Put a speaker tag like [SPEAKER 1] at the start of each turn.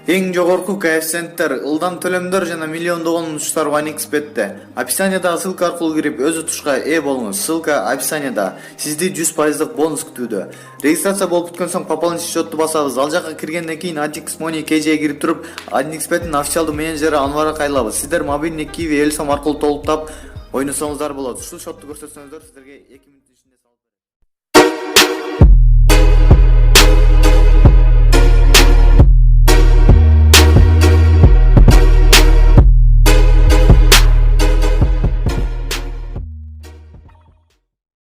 [SPEAKER 1] Эң жогорку коэффициенттер, ылдам төлөмдөр жана миллиондогон утуштар OneXBet'те. Описаниядагы ссылка аркылуу кирип өз утушка ээ болуңуз. Ссылка описанияда. Сизди 100% бонус күтүүдө. Регистрация болуп бүткөн соң пополнить счетту басабыз. Ал жака киргенден кийин AddX Money KJ'ге кирип туруп, OneXBet'ин официалдуу менеджери Анварга кайрылабыз. Сиздер мобильный Kiwi Элсом аркылуу толуктап ойносоңуздар болот. Ушул счетту көрсөтсөңүздөр сиздерге 2 минут